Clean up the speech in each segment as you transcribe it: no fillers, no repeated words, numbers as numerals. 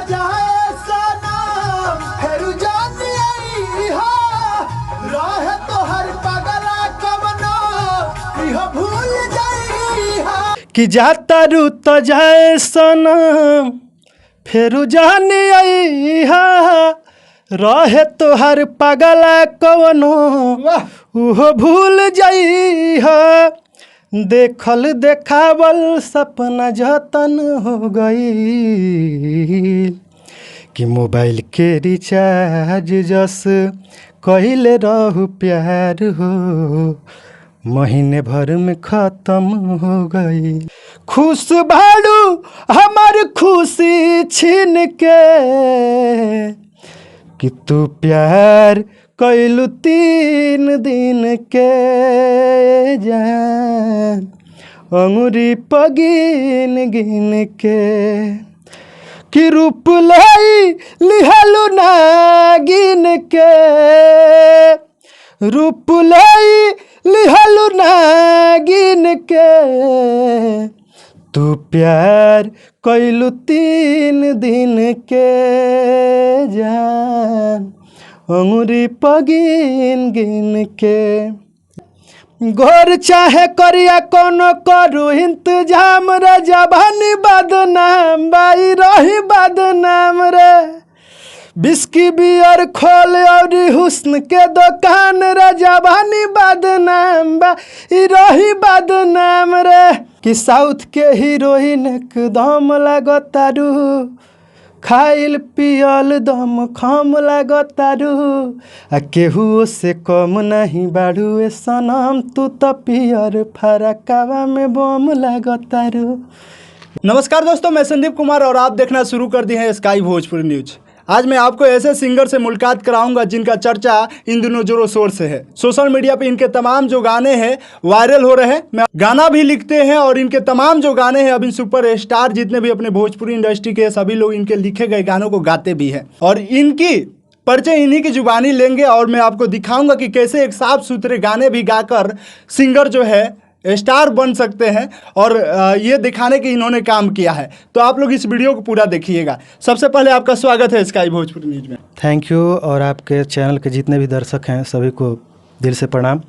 जाए सनम फिर जान आई हो रहे तो हर पगला कवनो इहो भूल जाई हो कि जाता रू तो जाए सनम फिर जान आई हो रहे तो हर पगला कवनो उहो भूल जाई हो देखल देखावल सपना जतन हो गई कि मोबाइल के रिचार्ज जस कहिले रहू प्यार हो महीने भर में खत्म हो गई। खुश भाड़ू हमार खुशी छीन के कि तू प्यार कैलू 3 दिन के जान अंगुरी पगिन गिन के कि रूप लाई लिहलू नागिन के रूप लाई लिहलू नागिन के तू प्यार कैलू 3 दिन के जान अंगुरी पगिन गिन के गोर चाहे करिया कोनो करू इंतजाम रे जबानी बदनाम बाई रही बदनाम रे बिस्की बियर खोल और हुस्न के दुकान रे जबानी बदनाम बाई रही बदनाम रे कि साउथ के हीरोइन एकदम लागतारू खाइल पियल दम खम लागतारू आ केहू से कम नहीं बाड़ू ए सनम तू तो पियर फरकावा में बम लागतारू। नमस्कार दोस्तों, मैं संदीप कुमार और आप देखना शुरू कर दिए हैं स्काई भोजपुरी न्यूज। आज मैं आपको ऐसे सिंगर से मुलाकात कराऊंगा जिनका चर्चा इन दिनों जोरों शोर से है। सोशल मीडिया पे इनके तमाम जो गाने हैं वायरल हो रहे हैं। गाना भी लिखते हैं और इनके तमाम जो गाने हैं अभी सुपर स्टार जितने भी अपने भोजपुरी इंडस्ट्री के सभी लोग इनके लिखे गए गानों को गाते भी हैं और इनकी परिचय इन्हीं की जुबानी लेंगे और मैं आपको दिखाऊंगा कि कैसे एक साफ सुथरे गाने भी गाकर सिंगर जो है स्टार बन सकते हैं और ये दिखाने के इन्होंने काम किया है। तो आप लोग इस वीडियो को पूरा देखिएगा। सबसे पहले आपका स्वागत है स्काई भोजपुरी न्यूज में। Thank you. और आपके चैनल के जितने भी दर्शक हैं सभी को दिल से प्रणाम।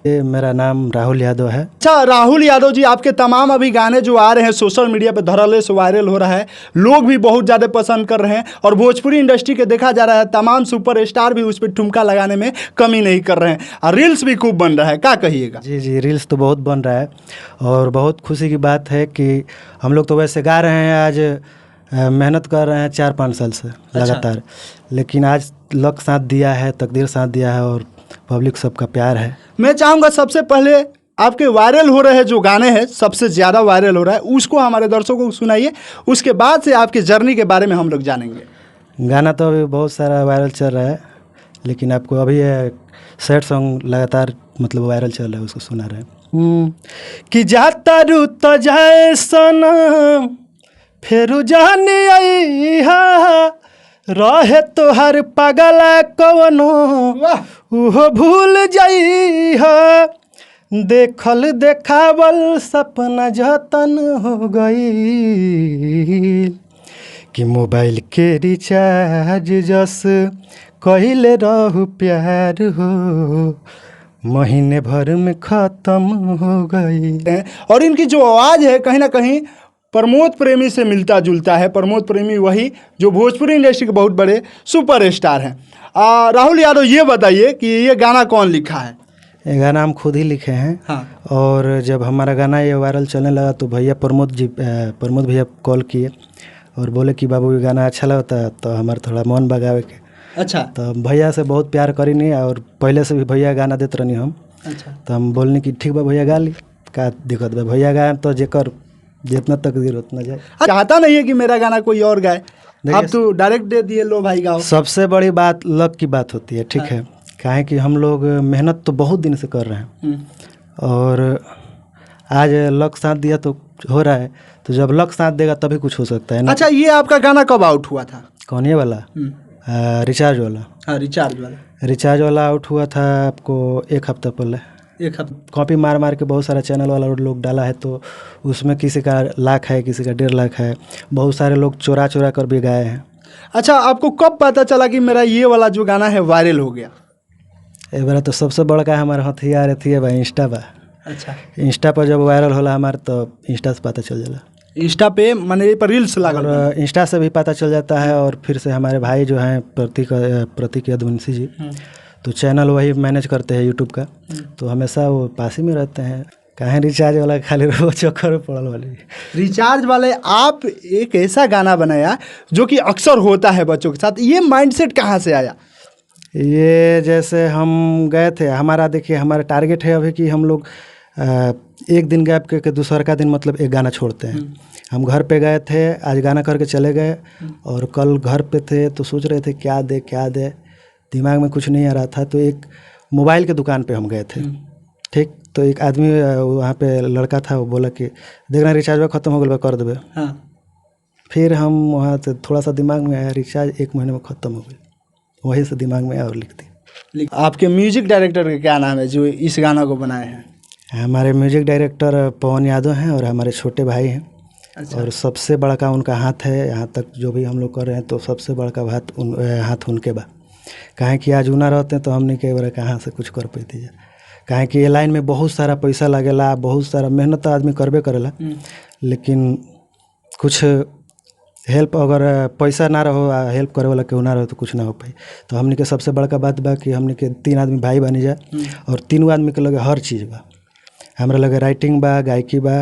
ये मेरा नाम राहुल यादव है। अच्छा राहुल यादव जी, आपके तमाम अभी गाने जो आ रहे हैं सोशल मीडिया पे धड़ल्ले से वायरल हो रहा है, लोग भी बहुत ज़्यादा पसंद कर रहे हैं और भोजपुरी इंडस्ट्री के देखा जा रहा है तमाम सुपर स्टार भी उस पर ठुमका लगाने में कमी नहीं कर रहे हैं और रील्स भी खूब बन रहा है। क्या कहिएगा? जी, रील्स तो बहुत बन रहा है और बहुत खुशी की बात है कि हम लोग तो वैसे गा रहे हैं, आज मेहनत कर रहे हैं 4-5 साल से लगातार, लेकिन आज लक साथ दिया है, तकदीर साथ दिया है और पब्लिक सबका प्यार है। मैं चाहूँगा सबसे पहले आपके वायरल हो रहे जो गाने हैं, सबसे ज़्यादा वायरल हो रहा है, उसको हमारे दर्शकों को सुनाइए। उसके बाद से आपकी जर्नी के बारे में हम लोग जानेंगे। गाना तो अभी बहुत सारा वायरल चल रहा है, लेकिन आपको अभी सैड सॉन्ग लगातार मतलब वायरल चल रहा है, उसको सुना रहे हैं। कि जाता रू तो जाए सनम फिर जान आई हा रहे तो हर पगला कवनो उहो भूल जाई हो देखल देखावल सपना जतन हो गई कि मोबाइल के रिचार्ज जस कहिले रहू प्यार हो महीने भर में खत्म हो गई। और इनकी जो आवाज़ है कहीं ना कहीं प्रमोद प्रेमी से मिलता जुलता है। प्रमोद प्रेमी वही जो भोजपुरी इंडस्ट्री के बहुत बड़े सुपर स्टार हैं। राहुल यादव, ये बताइए कि ये गाना कौन लिखा है? ये गाना हम खुद ही लिखे हैं। हाँ। और जब हमारा गाना ये वायरल चलने लगा तो भैया प्रमोद भैया कॉल किए और बोले कि बाबू ये गाना अच्छा लगता है, तो हमारा थोड़ा मन बगावे के। अच्छा। तो भैया से बहुत प्यार करी नहीं और पहले से भी भैया गाना देते रहनी हम। अच्छा। तो हम बोलने कि ठीक बा भैया गा ली, का दिक्कत बा, भैया गाए तो जेकर जितना तकदीर उतना जाए। चाहता नहीं है कि मेरा गाना कोई और गाए, आप तो डायरेक्ट दे दिए, लो भाई गाओ। सबसे बड़ी बात लक की बात होती है, ठीक है। काहे कि हम लोग मेहनत तो बहुत दिन से कर रहे हैं और आज लक साथ दिया तो हो रहा है, तो जब लक साथ देगा तभी कुछ हो सकता है ना। अच्छा, ये आपका गाना कब आउट हुआ था? कौन, ये वाला? रिचार्ज वाला। हाँ, रिचार्ज वाला आउट हुआ था आपको 1 हफ्ता पहले। 1 हफ्ता कॉपी मार मार के बहुत सारा चैनल वाला लोग डाला है, तो उसमें किसी का 1 लाख है, किसी का 1.5 लाख है, बहुत सारे लोग चोरा कर भी गाए हैं। अच्छा, आपको कब पता चला कि मेरा ये वाला जो गाना है वायरल हो गया? ए बार तो सबसे बड़का हमारा हथियार है बा इंस्टा बा। अच्छा, इंस्टा पर जब वायरल होला हमार तो इंस्टा से पता चल जाला, इंस्टा पे मैंने पर रील्स लागल बा। और इंस्टा से भी पता चल जाता है। और फिर से हमारे भाई जो हैं प्रतीक यदुवंशी जी, तो चैनल वही मैनेज करते हैं यूट्यूब का, तो हमेशा वो पास ही में रहते हैं। कहाँ रिचार्ज वाला खाली वो चक्कर में पड़ल वाली। रिचार्ज वाले आप एक ऐसा गाना बनाया जो कि अक्सर होता है बच्चों के साथ, ये माइंडसेट कहाँ से आया? ये जैसे हम गए थे, हमारा देखिए हमारा टारगेट है अभी कि हम लोग एक दिन गैप करके दूसरा का दिन मतलब एक गाना छोड़ते हैं। हम घर पे गए थे, आज गाना करके चले गए, और कल घर पे थे तो सोच रहे थे क्या दे, दिमाग में कुछ नहीं आ रहा था। तो एक मोबाइल के दुकान पे हम गए थे, ठीक, तो एक आदमी वहाँ पे लड़का था, वो बोला कि देखना रिचार्ज ख़त्म हो गया, कर देवे। हाँ। फिर हम वहाँ से थोड़ा सा दिमाग में आया, रिचार्ज 1 महीने में ख़त्म हो गई, वही से दिमाग में आया और लिख दी। आपके म्यूजिक डायरेक्टर का क्या नाम है जो इस गाना को बनाए हैं? हमारे म्यूजिक डायरेक्टर पवन यादव हैं और हमारे छोटे भाई हैं। अच्छा। और सबसे बड़ा उनका हाथ है, यहाँ तक जो भी हम लोग कर रहे हैं तो सबसे बड़ा हाथ उनके बा। काहे कि आज उना रहते हैं तो हमने कई बार कहाँ से कुछ कर पाती है। काहे कि ये लाइन में बहुत सारा पैसा लगेला, बहुत सारा मेहनत तो आदमी करबे करेला, लेकिन कुछ हेल्प अगर पैसा ना रहो, हेल्प करे वाला केहू ना रहो तो कुछ ना हो पाई। तो हमने के सबसे बड़का बात बा कि हमने के 3 आदमी भाई बनी जाए, और 3 आदमी के लगे हर चीज़ बा। हमरा लगे राइटिंग बा, गायकी बा,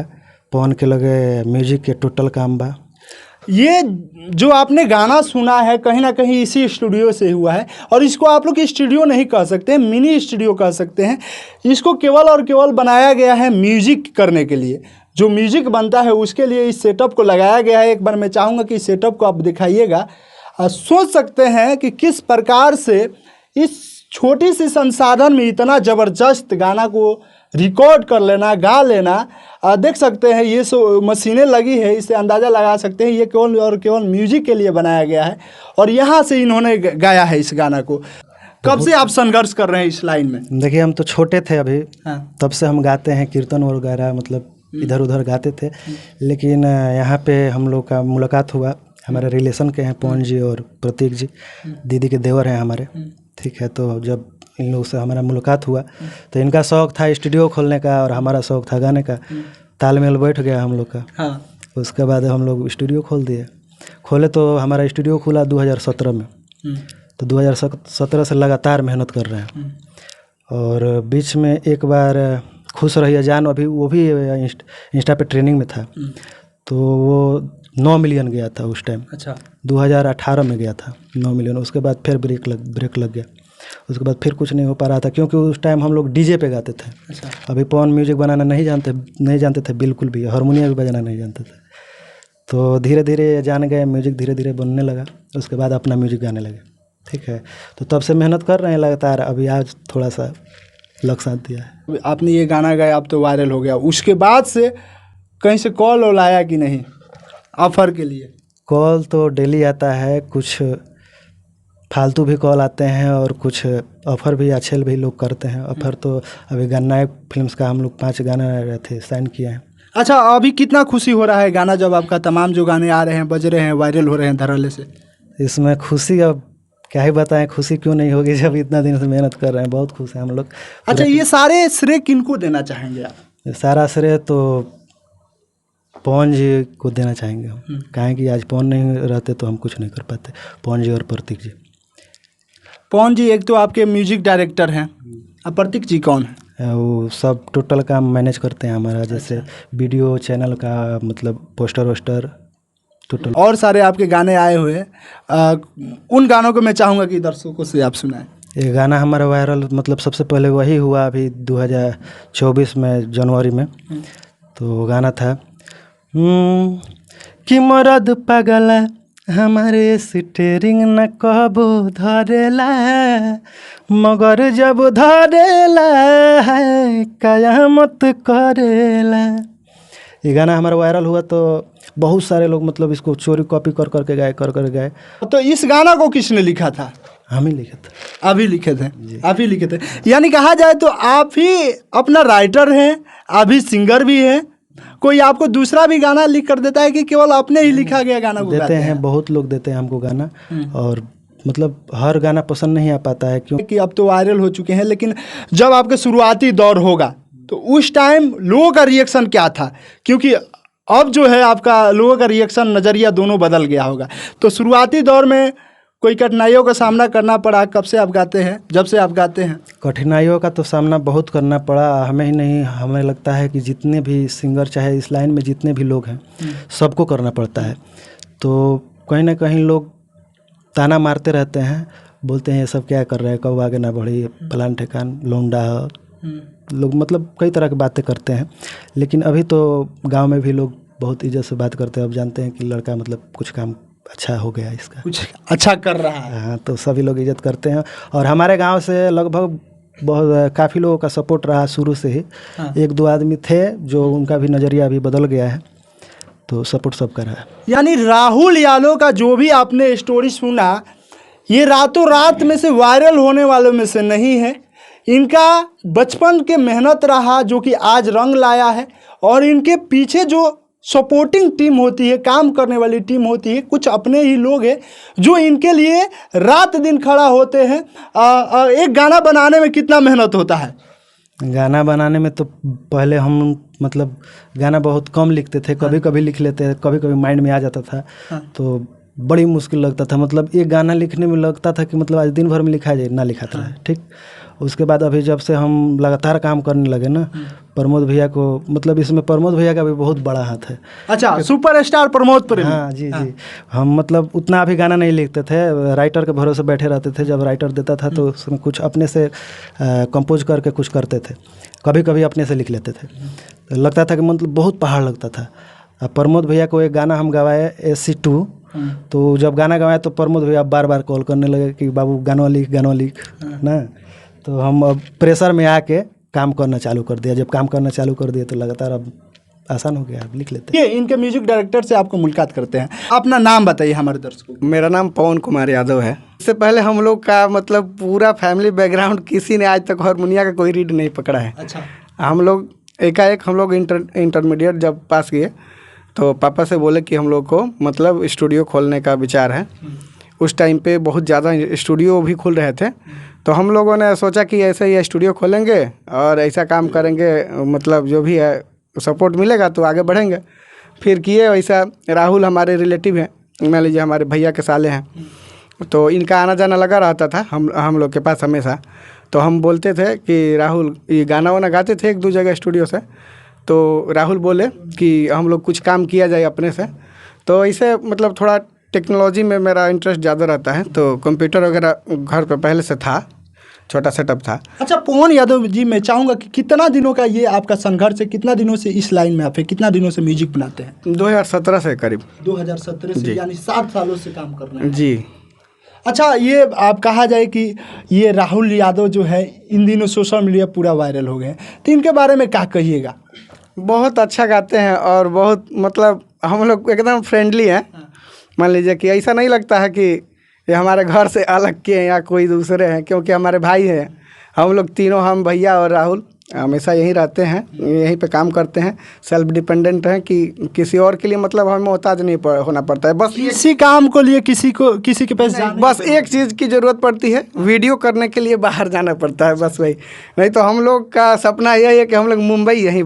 पवन के लगे म्यूजिक के टोटल काम बा। ये जो आपने गाना सुना है कहीं ना कहीं इसी स्टूडियो से हुआ है, और इसको आप लोग स्टूडियो नहीं कह सकते, मिनी स्टूडियो कह सकते हैं। इसको केवल और केवल बनाया गया है म्यूजिक करने के लिए। जो म्यूजिक बनता है उसके लिए इस सेटअप को लगाया गया है। एक बार मैं चाहूँगा कि इस सेटअप को आप दिखाइएगा, सोच सकते हैं कि किस प्रकार से इस छोटी सी संसाधन में इतना ज़बरदस्त गाना को रिकॉर्ड कर लेना, गा लेना। देख सकते हैं ये मशीनें लगी है, इससे अंदाज़ा लगा सकते हैं ये केवल और केवल म्यूजिक के लिए बनाया गया है, और यहाँ से इन्होंने गाया है इस गाना को। कब से आप संघर्ष कर रहे हैं इस लाइन में? देखिए हम तो छोटे थे अभी, हाँ। तब से हम गाते हैं, कीर्तन वगैरह मतलब इधर उधर गाते थे। लेकिन यहाँ पे हम लोग का मुलाकात हुआ, हमारे रिलेशन के हैं पवन जी और प्रतीक जी, दीदी के देवर हैं हमारे, ठीक है। तो जब इन लोगों से हमारा मुलाकात हुआ तो इनका शौक़ था स्टूडियो खोलने का और हमारा शौक़ था गाने का, तालमेल बैठ गया हम लोग का। हाँ। उसके बाद हम लोग स्टूडियो खोले तो हमारा स्टूडियो खुला 2017 में। तो 2017 से लगातार मेहनत कर रहे हैं, और बीच में एक बार खुश रहिए जान, अभी वो भी इंस्टा पे ट्रेनिंग में था, तो वो 9 मिलियन गया था उस टाइम। अच्छा। 2018 में गया था 9 मिलियन। उसके बाद फिर ब्रेक लग गया। उसके बाद फिर कुछ नहीं हो पा रहा था, क्योंकि उस टाइम हम लोग डीजे पे गाते थे। अच्छा। अभी पवन म्यूजिक बनाना नहीं जानते थे बिल्कुल भी, हारमोनियम भी बजाना नहीं जानते थे। तो धीरे धीरे जान गए, म्यूजिक धीरे धीरे बनने लगा, उसके बाद अपना म्यूजिक गाने लगे, ठीक है। तो तब से मेहनत कर रहे हैं लगातार, अभी आज थोड़ा सा लग साथ दिया है। आपने ये गाना गाया, अब तो वायरल हो गया, उसके बाद से कहीं से कॉल आया कि नहीं ऑफर के लिए? कॉल तो डेली आता है, कुछ फालतू भी कॉल आते हैं और कुछ ऑफ़र भी अच्छे भी लोग करते हैं। ऑफ़र तो अभी गन्ना फिल्म्स का हम लोग 5 गाना थे साइन किए हैं। अच्छा, अभी कितना खुशी हो रहा है गाना जब आपका तमाम जो गाने आ रहे हैं, बज रहे हैं, वायरल हो रहे हैं धड़ल्ले से? इसमें खुशी अब क्या ही बताएं, खुशी क्यों नहीं होगी जब इतना दिन से मेहनत कर रहे हैं, बहुत खुश हैं हम लोग। अच्छा, ये सारे श्रेय किनको देना चाहेंगे आप? सारा श्रेय तो पवन जी को देना चाहेंगे हम, काहे कि आज पवन नहीं रहते तो हम कुछ नहीं कर पाते। पवन जी और प्रतीक जी। पवन जी एक तो आपके म्यूजिक डायरेक्टर हैं, अब प्रतीक जी कौन है? वो सब टोटल काम मैनेज करते हैं हमारा, जैसे वीडियो चैनल का मतलब पोस्टर वोस्टर टोटल। और सारे आपके गाने आए हुए हैं, उन गानों को मैं चाहूँगा कि दर्शकों से आप सुनाएं। ये गाना हमारा वायरल मतलब सबसे पहले वही हुआ अभी 2024 में जनवरी में। तो गाना था कि मरद पागला हमारे स्टीयरिंग न कबो धरेला, मगर जब धरेला है कयामत करेला। ये गाना हमारा वायरल हुआ तो बहुत सारे लोग मतलब इसको चोरी कॉपी कर करके गाए। तो इस गाना को किसने लिखा था? हम ही लिखे थे। आप ही लिखे थे? आप ही लिखे थे, यानी कहा जाए तो आप ही अपना राइटर हैं, आप ही सिंगर भी हैं। कोई आपको दूसरा भी गाना लिख कर देता है कि केवल अपने ही लिखा गया गाना को देते गाते हैं, बहुत लोग देते हैं हमको गाना। और मतलब हर गाना पसंद नहीं आ पाता है क्यों कि अब तो वायरल हो चुके हैं, लेकिन जब आपका शुरुआती दौर होगा तो उस टाइम लोगों का रिएक्शन क्या था? क्योंकि अब जो है आपका लोगों का रिएक्शन नज़रिया दोनों बदल गया होगा। तो शुरुआती दौर में कोई कठिनाइयों का सामना करना पड़ा? कब से आप गाते हैं, जब से आप गाते हैं? कठिनाइयों का तो सामना बहुत करना पड़ा, हमें ही नहीं, हमें लगता है कि जितने भी सिंगर चाहे इस लाइन में जितने भी लोग हैं सबको करना पड़ता है। तो कहीं ना कहीं लोग ताना मारते रहते हैं, बोलते हैं ये सब क्या कर रहे हैं, कब आगे ना बढ़ी, फलान ठेकान लौंडा लोग, मतलब कई तरह की बातें करते हैं। लेकिन अभी तो गांव में भी लोग बहुत इज्जत से बात करते हैं। अब जानते हैं कि लड़का मतलब कुछ काम अच्छा हो गया, इसका कुछ अच्छा कर रहा है। हाँ, तो सभी लोग इज्जत करते हैं। और हमारे गांव से लगभग बहुत काफ़ी लोगों का सपोर्ट रहा शुरू से ही। एक दो आदमी थे जो उनका भी नज़रिया अभी बदल गया है, तो सपोर्ट सब कर रहा है। यानी राहुल यादव का जो भी आपने स्टोरी सुना, ये रातों रात में से वायरल होने वालों में से नहीं है। इनका बचपन के मेहनत रहा जो कि आज रंग लाया है। और इनके पीछे जो सपोर्टिंग टीम होती है, काम करने वाली टीम होती है, कुछ अपने ही लोग हैं जो इनके लिए रात दिन खड़ा होते हैं। एक गाना बनाने में कितना मेहनत होता है? गाना बनाने में तो पहले हम मतलब गाना बहुत कम लिखते थे, कभी कभी लिख लेते थे, कभी कभी माइंड में आ जाता था। तो बड़ी मुश्किल लगता था, मतलब एक गाना लिखने में लगता था कि मतलब आज दिन भर में लिखा जाए, ना लिखा था। ठीक, उसके बाद अभी जब से हम लगातार काम करने लगे ना, प्रमोद भैया को, मतलब इसमें प्रमोद भैया का भी बहुत बड़ा हाथ है। अच्छा, सुपरस्टार प्रमोद प्रेमी। हाँ जी जी। हम मतलब उतना अभी गाना नहीं लिखते थे, राइटर के भरोसे बैठे रहते थे। जब राइटर देता था तो उसमें कुछ अपने से कंपोज करके कुछ करते थे, कभी कभी अपने से लिख लेते थे। तो लगता था कि मतलब बहुत पहाड़ लगता था। अब प्रमोद भैया को एक गाना हम गवाए AC2, तो जब गाना गवाए तो प्रमोद भैया बार बार कॉल करने लगे कि बाबू गाना लिख ना। तो हम अब प्रेशर में आके काम करना चालू कर दिया। जब काम करना चालू कर दिया तो लगातार अब आसान हो गया, अब लिख लेते हैं। ये इनके म्यूजिक डायरेक्टर से आपको मुलाकात करते हैं। अपना नाम बताइए हमारे दर्शकों को। मेरा नाम पवन कुमार यादव है। इससे पहले हम लोग का मतलब पूरा फैमिली बैकग्राउंड किसी ने आज तक हारमोनिया का कोई रीड नहीं पकड़ा है। अच्छा। हम लोग एकाएक हम लोग इंटरमीडिएट जब पास किए तो पापा से बोले कि हम लोग को मतलब स्टूडियो खोलने का विचार है। उस टाइम पे बहुत ज़्यादा स्टूडियो भी खुल रहे थे, तो हम लोगों ने सोचा कि ऐसे ही स्टूडियो खोलेंगे और ऐसा काम करेंगे, मतलब जो भी है सपोर्ट मिलेगा तो आगे बढ़ेंगे। फिर किए वैसा। राहुल हमारे रिलेटिव हैं, मान लीजिए हमारे भैया के साले हैं, तो इनका आना जाना लगा रहता था हम लोग के पास हमेशा। तो हम बोलते थे कि राहुल, ये गाना वाना गाते थे एक दो जगह स्टूडियो से, तो राहुल बोले कि हम लोग कुछ काम किया जाए अपने से। तो ऐसे मतलब थोड़ा टेक्नोलॉजी में मेरा इंटरेस्ट ज़्यादा रहता है, तो कंप्यूटर वगैरह घर पे पहले से था, छोटा सेटअप था। अच्छा पवन यादव जी, मैं चाहूँगा कि कितना दिनों का ये आपका संघर्ष है, कितना दिनों से इस लाइन में आप है, कितना दिनों से म्यूजिक बनाते हैं? 2017 से करीब। 2017 से, यानी 7 सालों से काम कर रहे हैं जी। अच्छा, ये आप कहा जाए कि ये राहुल यादव जो है इन दिनों सोशल मीडिया पूरा वायरल हो गए हैं, तो इनके बारे में क्या कहिएगा? बहुत अच्छा गाते हैं और बहुत मतलब हम लोग एकदम फ्रेंडली हैं। मान लीजिए कि ऐसा नहीं लगता है कि ये हमारे घर से अलग के हैं या कोई दूसरे हैं, क्योंकि हमारे भाई हैं। हम लोग तीनों, हम भैया और राहुल हमेशा यहीं रहते हैं, यहीं पे काम करते हैं, सेल्फ डिपेंडेंट हैं कि किसी और के लिए मतलब हमें मोहताज नहीं होना पड़ता है। बस इसी काम को लिए किसी के पास बस एक चीज़ की ज़रूरत पड़ती है, वीडियो करने के लिए बाहर जाना पड़ता है, बस वही। नहीं तो हम लोग का सपना यही है कि हम लोग मुंबई यहीं